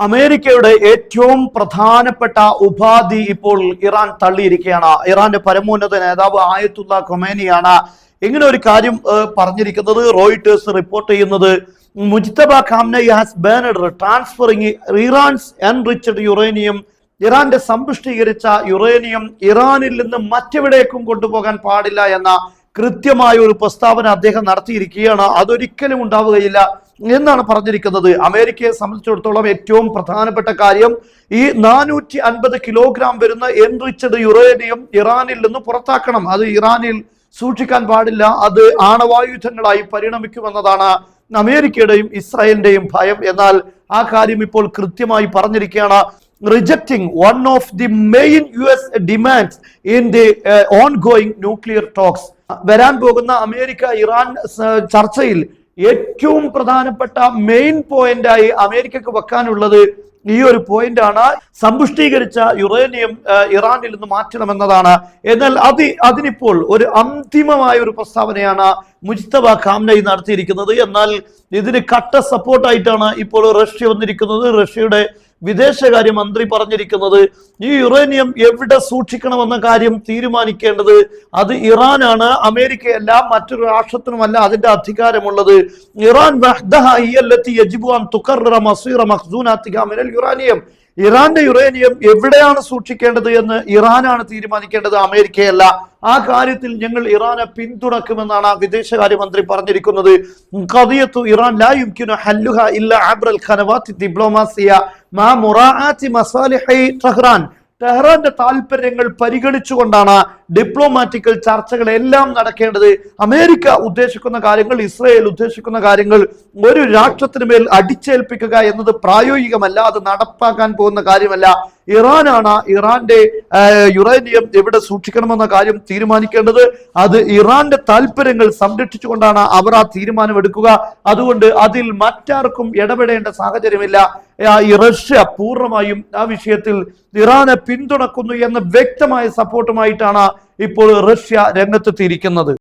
അമേരിക്കയുടെ ഏറ്റവും പ്രധാനപ്പെട്ട ഉപാധി ഇപ്പോൾ ഇറാൻ തള്ളിയിരിക്കുകയാണ്. ഇറാന്റെ പരമോന്നത നേതാവ് ആയത്തുള്ള ഖൊമേനിയാണ് ഇങ്ങനെ ഒരു കാര്യം പറഞ്ഞിരിക്കുന്നത്. റോയിട്ടേഴ്സ് റിപ്പോർട്ട് ചെയ്യുന്നത്, Mojtaba Khamenei has banned transferring Iran's enriched uranium, ഇറാന്റെ സമ്പുഷ്ടീകരിച്ച യുറേനിയം ഇറാനിൽ നിന്ന് മറ്റെവിടേക്കും കൊണ്ടുപോകാൻ പാടില്ല എന്ന കൃത്യമായ ഒരു പ്രസ്താവന അദ്ദേഹം നടത്തിയിരിക്കുകയാണ്. അതൊരിക്കലും ഉണ്ടാവുകയില്ല എന്നാണ് പറഞ്ഞിരിക്കുന്നത്. അമേരിക്കയെ സംബന്ധിച്ചിടത്തോളം ഏറ്റവും പ്രധാനപ്പെട്ട കാര്യം ഈ 450 കിലോഗ്രാം വരുന്ന എൻറിച്ച്ഡ് യുറേനിയം ഇറാനിൽ നിന്ന് പുറത്താക്കണം. അത് ഇറാനിൽ സൂക്ഷിക്കാൻ പാടില്ല. അത് ആണവായുധങ്ങളായി പരിണമിക്കുമെന്നതാണ് അമേരിക്കയുടെയും ഇസ്രായേലിന്റെയും ഭയം. എന്നാൽ ആ കാര്യം ഇപ്പോൾ കൃത്യമായി പറഞ്ഞിരിക്കുകയാണ്. Rejecting one of the main US demands in the ongoing nuclear talks. വരാൻ പോകുന്ന അമേരിക്ക ഇറാൻ ചർച്ചയിൽ ഏറ്റവും പ്രധാനപ്പെട്ട മെയിൻ പോയിന്റായി അമേരിക്കക്ക് വെക്കാനുള്ളത് ഈ ഒരു പോയിന്റ് ആണ്. സമ്പുഷ്ടീകരിച്ച യുറേനിയം ഇറാനിൽ നിന്ന് മാറ്റണമെന്നതാണ്. എന്നാൽ അതിനിപ്പോൾ ഒരു അന്തിമമായ ഒരു പ്രസ്താവനയാണ് മുജ്തബ ഖാംനയി നടത്തിയിരിക്കുന്നത്. എന്നാൽ ഇതിന് കട്ട സപ്പോർട്ടായിട്ടാണ് ഇപ്പോൾ റഷ്യ വന്നിരിക്കുന്നത്. റഷ്യയുടെ വിദേശകാര്യ മന്ത്രി പറഞ്ഞിരിക്കുന്നത്, ഈ യുറേനിയം എവിടെ സൂക്ഷിക്കണമെന്ന കാര്യം തീരുമാനിക്കേണ്ടത് അത് ഇറാനാണ്, അമേരിക്കയല്ല, മറ്റൊരു രാഷ്ട്രത്തിനുമല്ല അതിന്റെ അധികാരമുള്ളത്. ഇറാൻ യുറാനിയം, ഇറാന്റെ യുറേനിയം എവിടെയാണ് സൂക്ഷിക്കേണ്ടത് എന്ന് ഇറാനാണ് തീരുമാനിക്കേണ്ടത്, അമേരിക്കയല്ല. ആ കാര്യത്തിൽ ഞങ്ങൾ ഇറാനെ പിന്തുണക്കുമെന്നാണ് വിദേശകാര്യമന്ത്രി പറഞ്ഞിരിക്കുന്നത്. ഖദിയത്തു ഇറാൻ ലാ യുംകിനു ഹല്ലുഹ ഇല്ലാ അബ്റൽ ഖനവാത്തി ഡിപ്ലോമാസിയ മാ മുറാഅത്തി മസാലിഹി ടെഹ്റാൻ. ടെഹ്റാന്റെ താല്പര്യങ്ങൾ പരിഗണിച്ചുകൊണ്ടാണ് ഡിപ്ലോമാറ്റിക്കൽ ചർച്ചകളെല്ലാം നടക്കേണ്ടത്. അമേരിക്ക ഉദ്ദേശിക്കുന്ന കാര്യങ്ങൾ, ഇസ്രായേൽ ഉദ്ദേശിക്കുന്ന കാര്യങ്ങൾ ഒരു രാഷ്ട്രത്തിന് മേൽ അടിച്ചേൽപ്പിക്കുക എന്നത് പ്രായോഗികമല്ല, അത് നടപ്പാക്കാൻ പോകുന്ന കാര്യമല്ല. ഇറാനാണ് ഇറാന്റെ യുറേനിയം എവിടെ സൂക്ഷിക്കണമെന്ന കാര്യം തീരുമാനിക്കേണ്ടത്. അത് ഇറാന്റെ താല്പര്യങ്ങൾ സംരക്ഷിച്ചുകൊണ്ടാണ് അവർ ആ തീരുമാനമെടുക്കുക. അതുകൊണ്ട് അതിൽ മറ്റാർക്കും ഇടപെടേണ്ട സാഹചര്യമില്ല. റഷ്യ പൂർണ്ണമായും ആ വിഷയത്തിൽ ഇറാനെ പിന്തുണക്കുന്നു എന്ന വ്യക്തമായ സപ്പോർട്ടുമായിട്ടാണ് ഇപ്പോൾ റഷ്യ രംഗത്തെത്തിയിരിക്കുന്നത്.